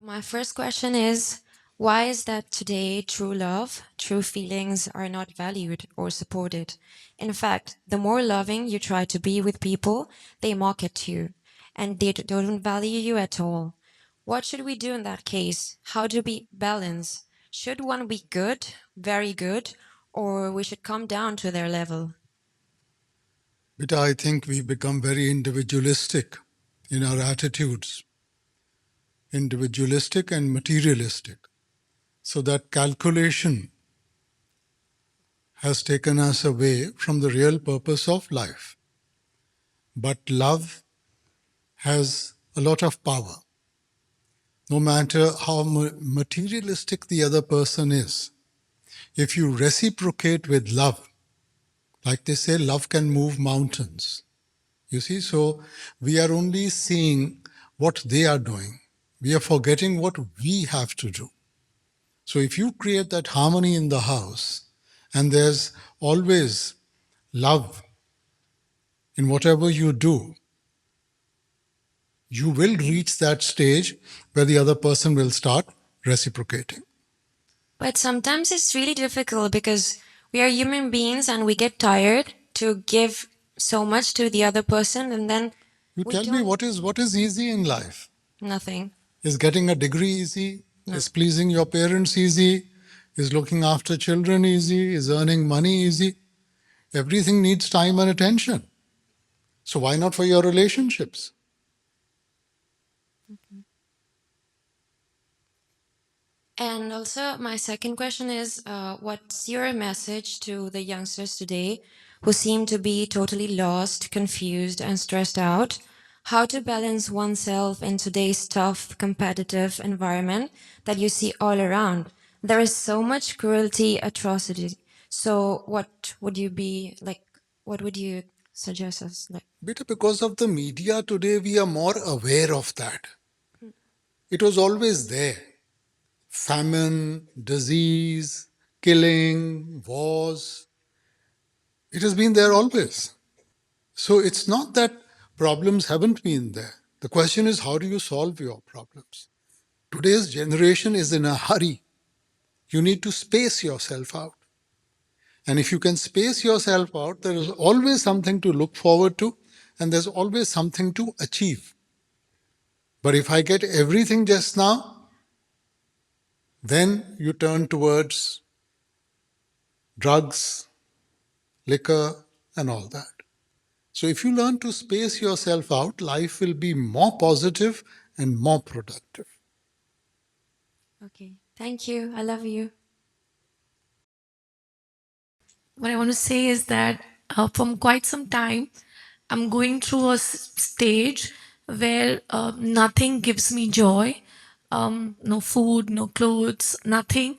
My first question is, why is that today true love, true feelings are not valued or supported? In fact, the more loving you try to be with people, they mock at you and they don't value you at all. What should we do in that case? How do we balance? Should one be good, very good, or we should come down to their level? But I think we become very individualistic in our attitudes, individualistic and materialistic. So that calculation has taken us away from the real purpose of life. But love has a lot of power. No matter how materialistic the other person is, if you reciprocate with love, like they say, love can move mountains. You see, so we are only seeing what they are doing. We are forgetting what we have to do. So if you create that harmony in the house, and there's always love in whatever you do, you will reach that stage where the other person will start reciprocating. But sometimes it's really difficult because we are human beings and we get tired to give so much to the other person and then You we tell me don't. what is easy in life? Nothing. Is getting a degree easy? No. Is pleasing your parents easy? Is looking after children easy? Is earning money easy? Everything needs time and attention. So why not for your relationships? And also, my second question is what's your message to the youngsters today who seem to be totally lost, confused, and stressed out? How to balance oneself in today's tough, competitive environment that you see all around? There is so much cruelty, atrocity. So, what would you be like? What would you suggest us? Like, Because of the media today, we are more aware of that. It was always there. Famine, disease, killing, wars. It has been there always. So it's not that problems haven't been there. The question is, how do you solve your problems? Today's generation is in a hurry. You need to space yourself out. And if you can space yourself out, there is always something to look forward to, and there's always something to achieve. But if I get everything just now, then you turn towards drugs, liquor, and all that. So if you learn to space yourself out, life will be more positive and more productive. okay, thank you. I love you. What I want to say is that from quite some time, I'm going through a stage where nothing gives me joy, no food, no clothes, nothing.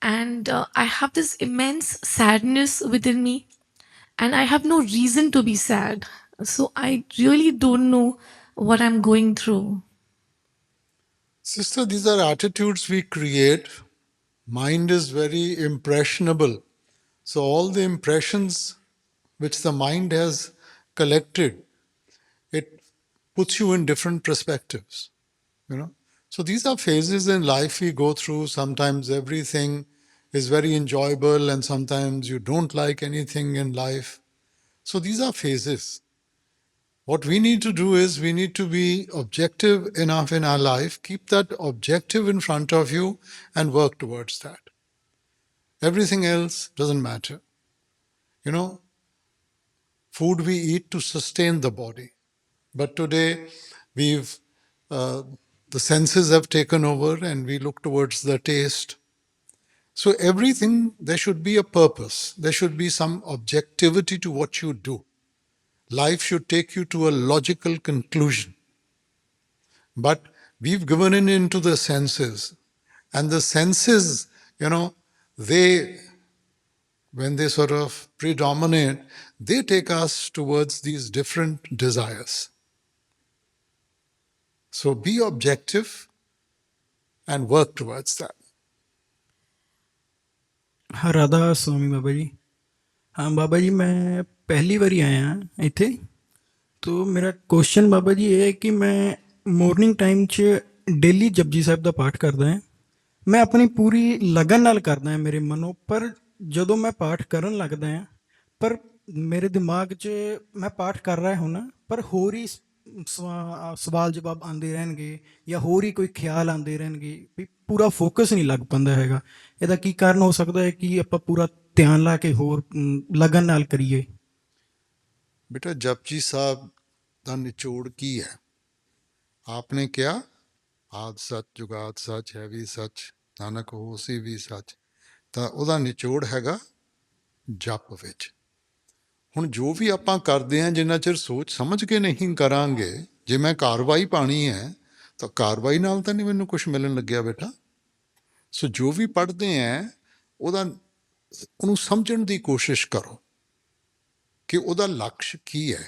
And I have this immense sadness within me, and I have no reason to be sad. So I really don't know what I'm going through. Sister, these are attitudes we create. Mind is very impressionable. So all the impressions which the mind has collected, it puts you in different perspectives. So these are phases in life we go through. Sometimes everything is very enjoyable and sometimes you don't like anything in life. So these are phases. What we need to do is we need to be objective enough in our life, keep that objective in front of you and work towards that. Everything else doesn't matter. Food we eat to sustain the body. But today we've the senses have taken over and we look towards the taste. So everything, there should be a purpose. There should be some objectivity to what you do. Life should take you to a logical conclusion. But we've given in into the senses. And the senses, they, when they sort of predominate, they take us towards these different desires. So be objective and work towards that. हाँ राधा स्वामी बाबा जी। हाँ बाबा जी, मैं पहली बारी आया ਇੱਥੇ। तो मेरा question बाबा जी ये है कि मैं मॉर्निंग टाइम 'ਚ ਡੇਲੀ ਜਪਜੀ ਸਾਹਿਬ ਦਾ ਪਾਠ ਕਰਦਾ ਹਾਂ। ਮੈਂ ਆਪਣੀ ਪੂਰੀ ਲਗਨ ਨਾਲ ਕਰਦਾ ਹਾਂ ਮੇਰੇ ਮਨੋਂ, ਪਰ ਜਦੋਂ ਮੈਂ ਪਾਠ ਕਰਨ ਲੱਗਦਾ ਹਾਂ, ਪਰ ਮੇਰੇ ਦਿਮਾਗ 'ਚ ਮੈਂ ਪਾਠ ਕਰ ਰਿਹਾ ਹੁੰਦਾ, ਪਰ ਹੋਰ ਹੀ ਸਵਾਲ ਜਵਾਬ ਆਉਂਦੇ ਰਹਿਣਗੇ ਜਾਂ ਹੋਰ ਹੀ ਕੋਈ ਖਿਆਲ ਆਉਂਦੇ ਰਹਿਣਗੇ, ਵੀ ਪੂਰਾ ਫੋਕਸ ਨਹੀਂ ਲੱਗ ਪਾਉਂਦਾ ਹੈਗਾ। ਇਹਦਾ ਕੀ ਕਾਰਨ ਹੋ ਸਕਦਾ ਹੈ ਕਿ ਆਪਾਂ ਪੂਰਾ ਧਿਆਨ ਲਾ ਕੇ ਹੋਰ ਲਗਨ ਨਾਲ ਕਰੀਏ? ਬੇਟਾ ਜਪਜੀ ਸਾਹਿਬ ਦਾ ਨਿਚੋੜ ਕੀ ਹੈ? ਆਪਨੇ ਕਿਹਾ ਆਦ ਸੱਚ ਜੁਗਾਦ ਸੱਚ ਹੈ ਵੀ ਸੱਚ, ਨਾਨਕ ਹੋਸੀ ਵੀ ਸੱਚ। ਤਾਂ ਉਹਦਾ ਨਿਚੋੜ ਹੈਗਾ ਜਪ ਵਿੱਚ। ਹੁਣ ਜੋ ਵੀ ਆਪਾਂ ਕਰਦੇ ਹਾਂ, ਜਿੰਨਾ ਚਿਰ ਸੋਚ ਸਮਝ ਕੇ ਨਹੀਂ ਕਰਾਂਗੇ, ਜੇ ਮੈਂ ਕਾਰਵਾਈ ਪਾਣੀ ਹੈ ਤਾਂ ਕਾਰਵਾਈ ਨਾਲ ਤਾਂ ਨਹੀਂ ਮੈਨੂੰ ਕੁਝ ਮਿਲਣ ਲੱਗਿਆ ਬੇਟਾ। ਸੋ ਜੋ ਵੀ ਪੜ੍ਹਦੇ ਹੈ ਉਹਨੂੰ ਸਮਝਣ ਦੀ ਕੋਸ਼ਿਸ਼ ਕਰੋ ਕਿ ਉਹਦਾ ਲਕਸ਼ ਕੀ ਹੈ।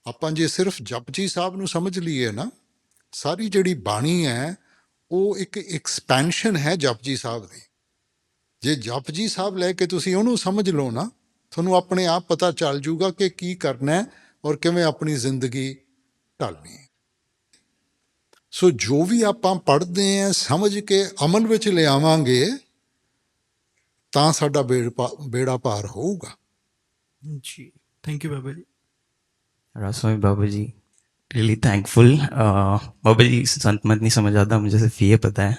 ਆਪਾਂ ਜੇ ਸਿਰਫ ਜਪਜੀ ਸਾਹਿਬ ਨੂੰ ਸਮਝ ਲਈਏ ਨਾ, ਸਾਰੀ ਜਿਹੜੀ ਬਾਣੀ ਹੈ ਉਹ ਇੱਕ ਐਕਸਪੈਂਸ਼ਨ ਹੈ ਜਪਜੀ ਸਾਹਿਬ ਦੀ। ਜੇ ਜਪਜੀ ਸਾਹਿਬ ਲੈ ਕੇ ਤੁਸੀਂ ਉਹਨੂੰ ਸਮਝ ਲਓ ਨਾ, ਤੁਹਾਨੂੰ ਆਪਣੇ ਆਪ ਪਤਾ ਚੱਲ ਜੂਗਾ ਕਿ ਕੀ ਕਰਨਾ ਹੈ ਔਰ ਕਿਵੇਂ ਆਪਣੀ ਜ਼ਿੰਦਗੀ ਢਾਲਣੀ ਹੈ। ਸੋ ਜੋ ਵੀ ਆਪਾਂ ਪੜ੍ਹਦੇ ਹਾਂ ਸਮਝ ਕੇ ਅਮਲ ਵਿੱਚ ਲਿਆਵਾਂਗੇ ਤਾਂ ਸਾਡਾ ਬੇੜਾ ਪਾਰ ਹੋਊਗਾ। ਜੀ thank you Baba ji. Radha Swami Baba ji, really thankful. बाबा जी संत मत नहीं समझ आता, मुझे सिर्फ ये पता है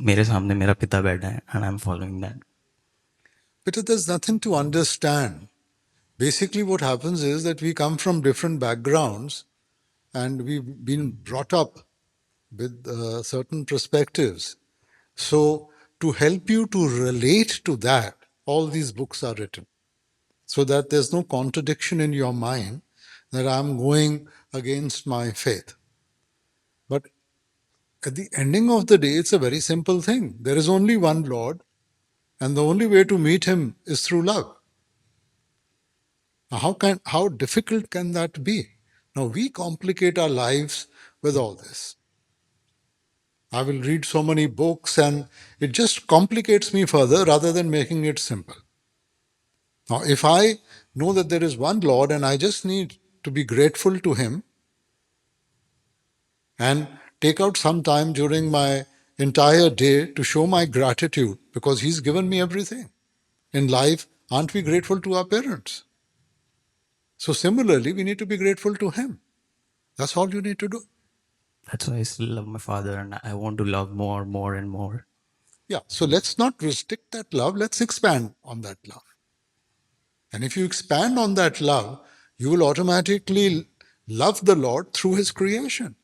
मेरे सामने मेरा पिता बैठा है and I am following that. But there's nothing to understand. Basically what happens is that we come from different backgrounds and we've been brought up with certain perspectives. So to help you to relate to that, all these books are written so that there's no contradiction in your mind that I'm going against my faith. But at the ending of the day, it's a very simple thing. There is only one Lord, and the only way to meet him is through love. Now, how difficult can that be? Now, we complicate our lives with all this. I will read so many books and it just complicates me further rather than making it simple. Now, if I know that there is one Lord and I just need to be grateful to him and take out some time during my entire day to show my gratitude because he's given me everything. In life, aren't we grateful to our parents? So similarly, we need to be grateful to him. That's all you need to do. That's why I still love my father and I want to love more, more and more. Yeah, so let's not restrict that love, let's expand on that love. And if you expand on that love, you will automatically love the Lord through his creation.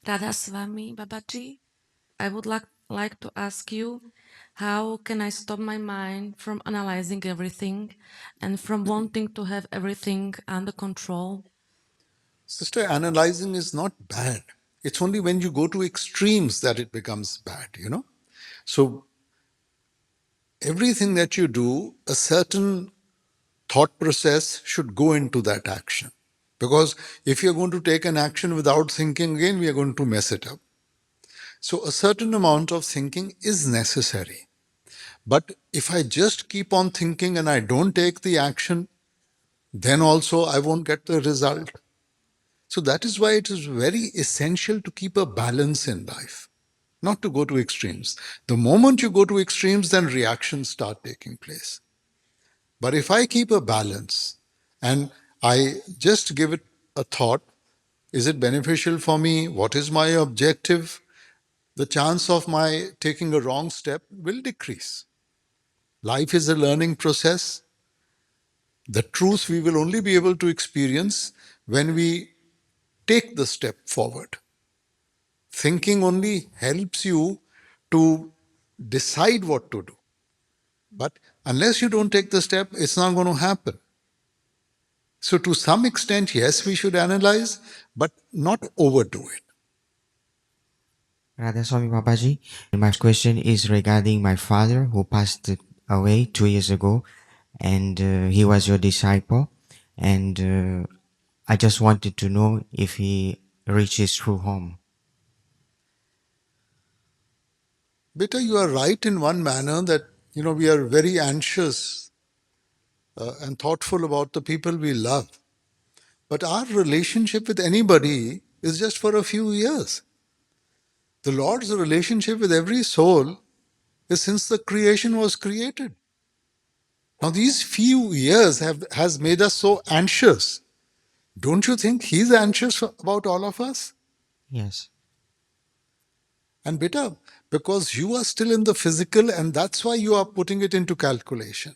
Radha Swami Babaji, I would like to ask you, how can I stop my mind from analyzing everything and from wanting to have everything under control? Sister, analyzing is not bad. It's only when you go to extremes that it becomes bad. So everything that you do, a certain thought process should go into that action. Because if you're going to take an action without thinking again, we are going to mess it up. So a certain amount of thinking is necessary. But if I just keep on thinking and I don't take the action, then also I won't get the result. So that is why it is very essential to keep a balance in life, not to go to extremes. The moment you go to extremes, then reactions start taking place. But if I keep a balance and I just give it a thought, is it beneficial for me? What is my objective? The chance of my taking a wrong step will decrease. Life is a learning process. The truth we will only be able to experience when we take the step forward. Thinking only helps you to decide what to do. But unless you don't take the step, it's not going to happen. So to some extent, yes, we should analyze, but not overdo it. Radha Swami Babaji, my question is regarding my father who passed away 2 years ago, and he was your disciple, and I just wanted to know if he reached his true home. Beta, you are right in one manner that, we are very anxious and thoughtful about the people we love. But our relationship with anybody is just for a few years. The Lord's relationship with every soul is since the creation was created. Now, these few years has made us so anxious. Don't you think He's anxious about all of us? Yes. And beta, because you are still in the physical, and that's why you are putting it into calculation.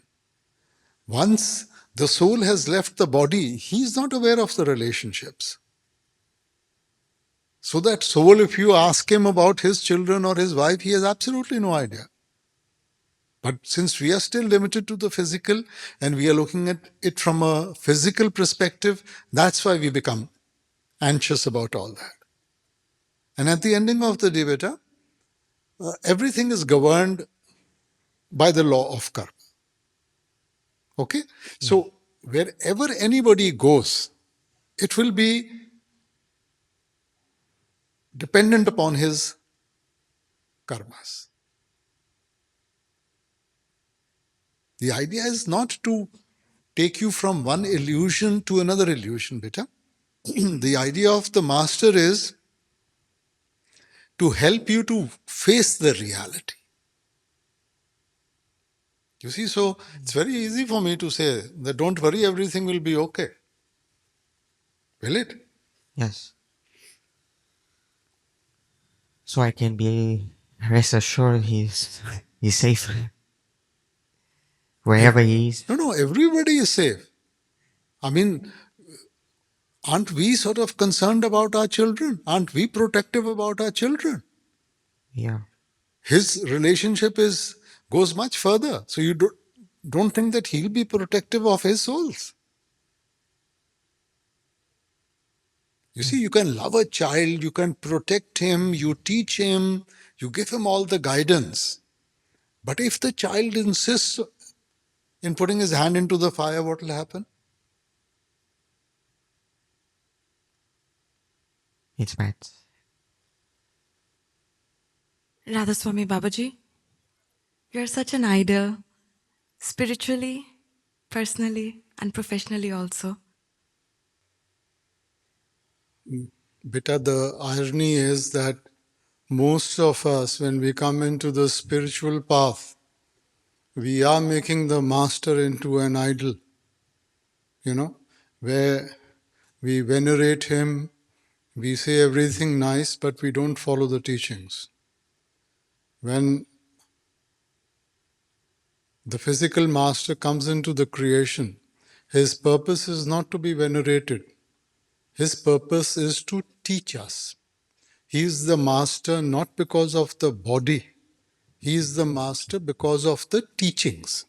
Once the soul has left the body, He's not aware of the relationships. So that soul, if you ask him about his children or his wife, he has absolutely no idea. But since we are still limited to the physical and we are looking at it from a physical perspective, that's why we become anxious about all that. And at the ending of the day, beta, everything is governed by the law of karma. Okay? So wherever anybody goes, it will be dependent upon his karmas. The idea is not to take you from one illusion to another illusion, beta. The idea of the master is to help you to face the reality. You see, so it's very easy for me to say that don't worry, everything will be okay. Will it? Yes. So I can be rest assured he's safe wherever he is. No, everybody is safe. I mean, aren't we sort of concerned about our children? Aren't we protective about our children? Yeah. His relationship goes much further. So you don't think that he'll be protective of his souls. You see, you can love a child, you can protect him, you teach him, you give him all the guidance. But if the child insists in putting his hand into the fire, what will happen? It's bad. Radha Swami Babaji, you're such an idol, spiritually, personally, and professionally also. Beta, the irony is that most of us, when we come into the spiritual path, we are making the master into an idol, where we venerate him, we say everything nice, but we don't follow the teachings. When the physical master comes into the creation, his purpose is not to be venerated. His purpose is to teach us. He is the master not because of the body. He is the master because of the teachings.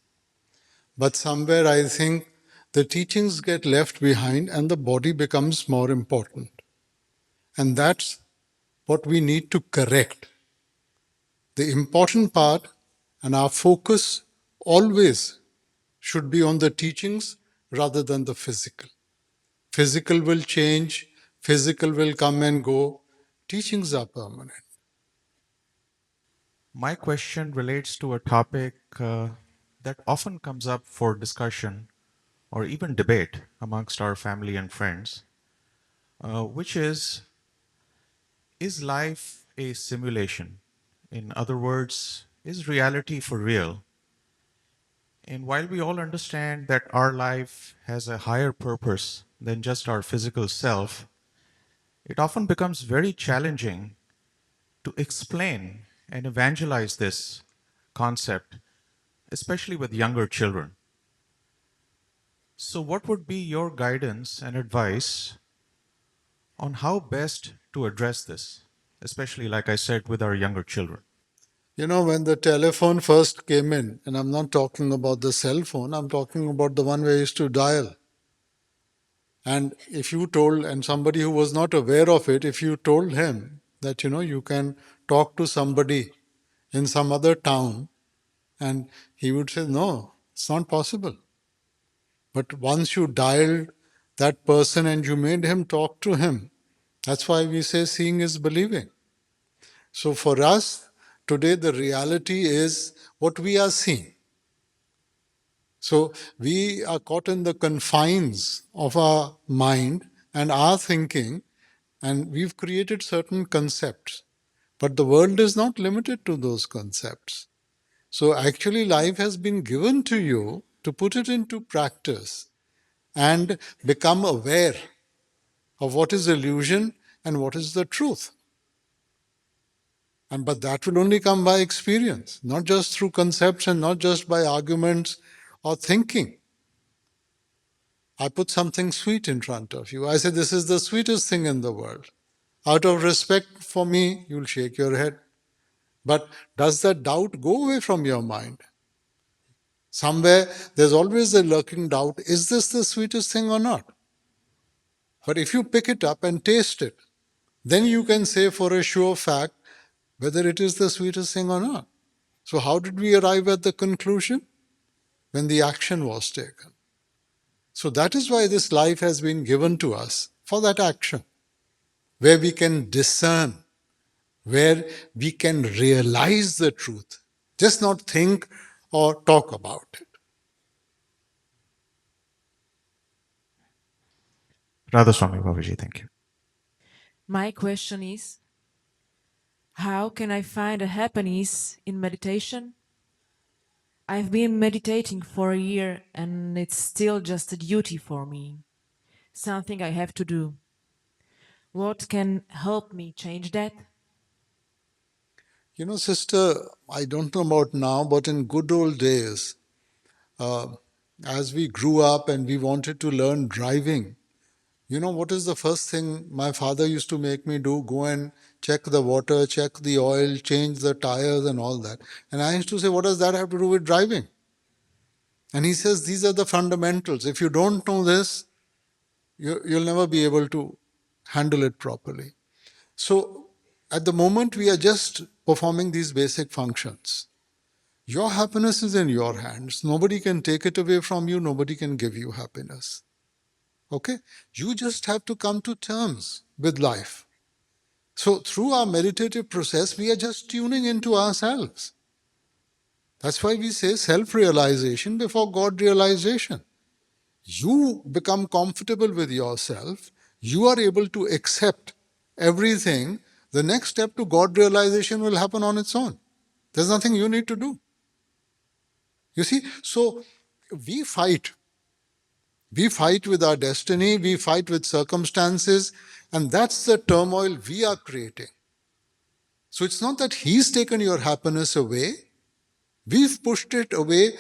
But somewhere I think the teachings get left behind and the body becomes more important. And that's what we need to correct. The important part and our focus always should be on the teachings rather than the physical. Physical will change, physical will come and go. Teachings are permanent. My question relates to a topic that often comes up for discussion or even debate amongst our family and friends, which is life a simulation? In other words, is reality for real? And while we all understand that our life has a higher purpose than just our physical self, it often becomes very challenging to explain and evangelize this concept, especially with younger children. So, what would be your guidance and advice on how best to address this, especially, like I said, with our younger children? When the telephone first came in, and I'm not talking about the cell phone, I'm talking about the one where you used to dial. And if you told, and somebody who was not aware of it, if you told him that, you can talk to somebody in some other town, and he would say, no, it's not possible. But once you dialed that person and you made him talk to him, that's why we say seeing is believing. So for us, today the reality is what we are seeing. So we are caught in the confines of our mind and our thinking, and we've created certain concepts. But the world is not limited to those concepts. So actually, life has been given to you to put it into practice and become aware of what is illusion and what is the truth. But that will only come by experience, not just through concepts and not just by arguments or thinking. I put something sweet in front of you. I say, this is the sweetest thing in the world. Out of respect for me, you'll shake your head. But does that doubt go away from your mind? Somewhere there's always a lurking doubt, is this the sweetest thing or not? But if you pick it up and taste it, then you can say for a sure fact whether it is the sweetest thing or not. So how did we arrive at the conclusion? When the action was taken. So that is why this life has been given to us, for that action, where we can discern, where we can realize the truth, just not think or talk about it. Radha Swami Babaji, thank you. My question is, how can I find a happiness in meditation? I've been meditating for a year and it's still just a duty for me, something I have to do. What can help me change that? You know, sister, I don't know about now, but in good old days, as we grew up and we wanted to learn driving, you know what is the first thing my father used to make me do? Go and check the water, check the oil, change the tires and all that. And I used to say, what does that have to do with driving? And he says, these are the fundamentals. If you don't know this, you'll never be able to handle it properly. So at the moment, we are just performing these basic functions. Your happiness is in your hands. Nobody can take it away from you. Nobody can give you happiness. Okay? You just have to come to terms with life. So through our meditative process, we are just tuning into ourselves. That's why we say self-realization before God-realization. You become comfortable with yourself. You are able to accept everything. The next step to God-realization will happen on its own. There's nothing you need to do. You see, so we fight. We fight with our destiny, we fight with circumstances, and that's the turmoil we are creating. So it's not that he's taken your happiness away, we've pushed it away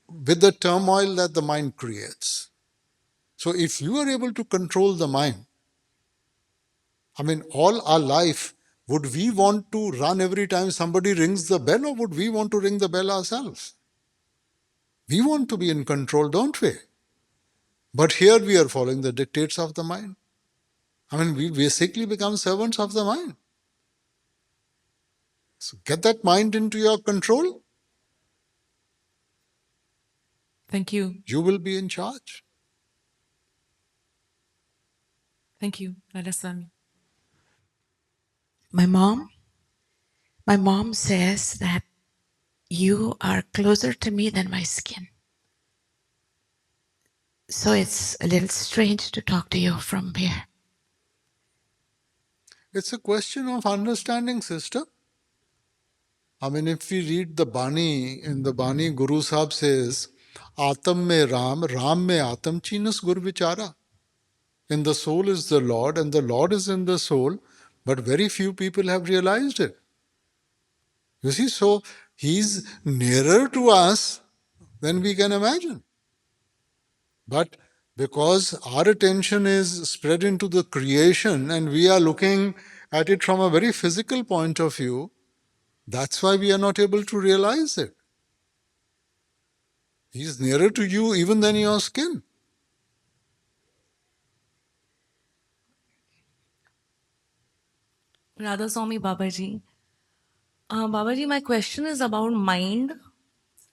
with the turmoil that the mind creates. So if you are able to control the mind, I mean, all our life, would we want to run every time somebody rings the bell, or would we want to ring the bell ourselves? We want to be in control, don't we? But here we are following the dictates of the mind. I mean, we basically become servants of the mind. So get that mind into your control. Thank you. You will be in charge. Thank you, Radha Swami. My mom says that you are closer to me than my skin. So it's a little strange to talk to you from here. It's a question of understanding, sister. I mean, if we read the Bani, in the Bani, Guru Sahib says, Atam me Ram, Ram me Atam, Chinas Gur Vichara. In the soul is the Lord, and the Lord is in the soul, but very few people have realized it. You see, so he's nearer to us than we can imagine. But because our attention is spread into the creation and we are looking at it from a very physical point of view, that's why we are not able to realize it. He's nearer to you even than your skin. Radha Swami Babaji. Babaji, my question is about mind.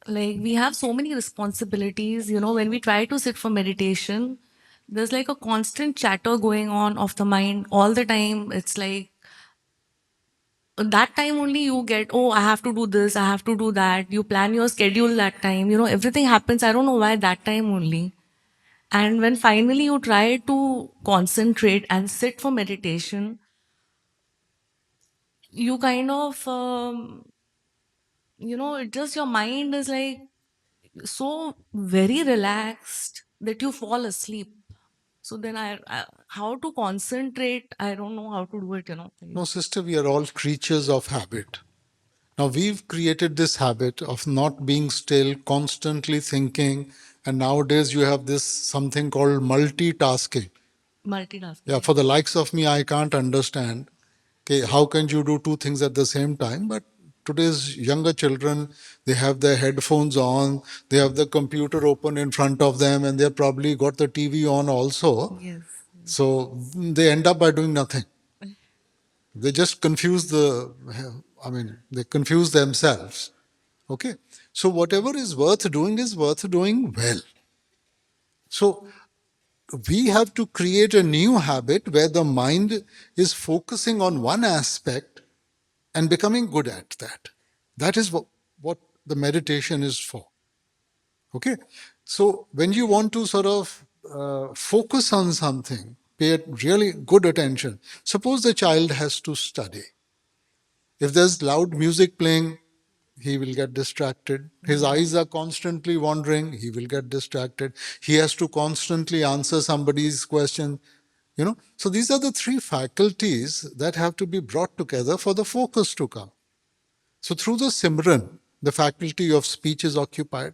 Like, we have so many responsibilities, when we try to sit for meditation, there's like a constant chatter going on of the mind all the time. It's like that time only you get, oh, I have to do this, I have to do that. You plan your schedule that time, everything happens. I don't know why that time only. And when finally you try to concentrate and sit for meditation, you kind of, it just your mind is like so very relaxed that you fall asleep. So then I how to concentrate, I don't know how to do it, No, sister, we are all creatures of habit. Now, we've created this habit of not being still, constantly thinking, and nowadays you have this something called multitasking. Multitasking. Yeah, for the likes of me, I can't understand. Okay, how can you do two things at the same time? But today's younger children, they have their headphones on, they have the computer open in front of them, and they've probably got the TV on also. Yes. So they end up by doing nothing. They just confuse they confuse themselves. Okay. So whatever is worth doing well. So we have to create a new habit where the mind is focusing on one aspect and becoming good at that. That is what the meditation is for. Okay. So when you want to sort of focus on something, pay really good attention. Suppose the child has to study. If there's loud music playing, he will get distracted. His eyes are constantly wandering, he will get distracted. He has to constantly answer somebody's question. So these are the three faculties that have to be brought together for the focus to come. So through the Simran, the faculty of speech is occupied.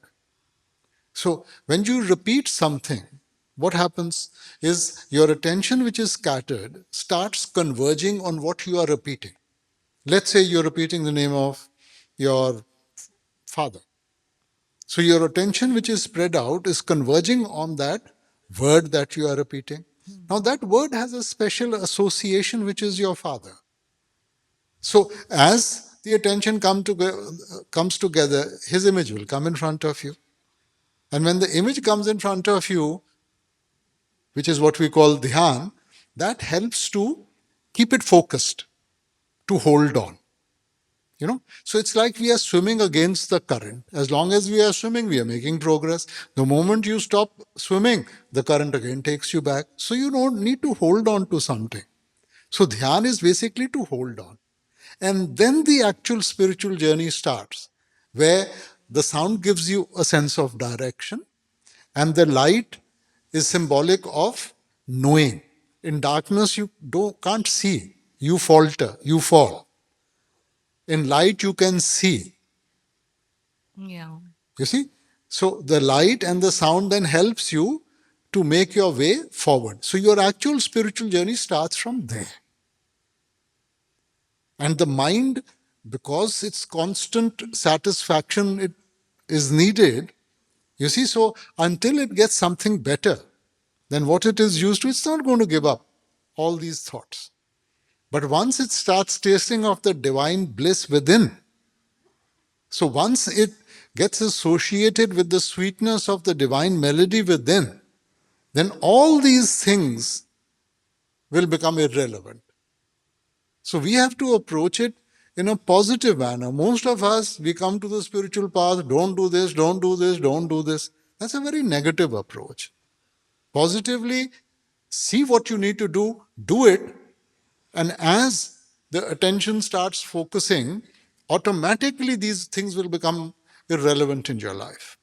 So when you repeat something, what happens is your attention, which is scattered, starts converging on what you are repeating. Let's say you're repeating the name of your father. So your attention, which is spread out, is converging on that word that you are repeating. Now that word has a special association, which is your father. So as the attention comes together, his image will come in front of you. And when the image comes in front of you, which is what we call dhyan, that helps to keep it focused, to hold on. So it's like we are swimming against the current. As long as we are swimming, we are making progress. The moment you stop swimming, the current again takes you back. So you don't need to hold on to something. So dhyan is basically to hold on. And then the actual spiritual journey starts, where the sound gives you a sense of direction, and the light is symbolic of knowing. In darkness, you can't see. You falter, you fall. In light, you can see. Yeah. You see? So the light and the sound then helps you to make your way forward. So your actual spiritual journey starts from there. And the mind, because its constant satisfaction it is needed, you see, so until it gets something better than what it is used to, it's not going to give up all these thoughts. But once it starts tasting of the divine bliss within, so once it gets associated with the sweetness of the divine melody within, then all these things will become irrelevant. So we have to approach it in a positive manner. Most of us, we come to the spiritual path, don't do this, don't do this, don't do this. That's a very negative approach. Positively, see what you need to do it, and as the attention starts focusing, automatically these things will become irrelevant in your life.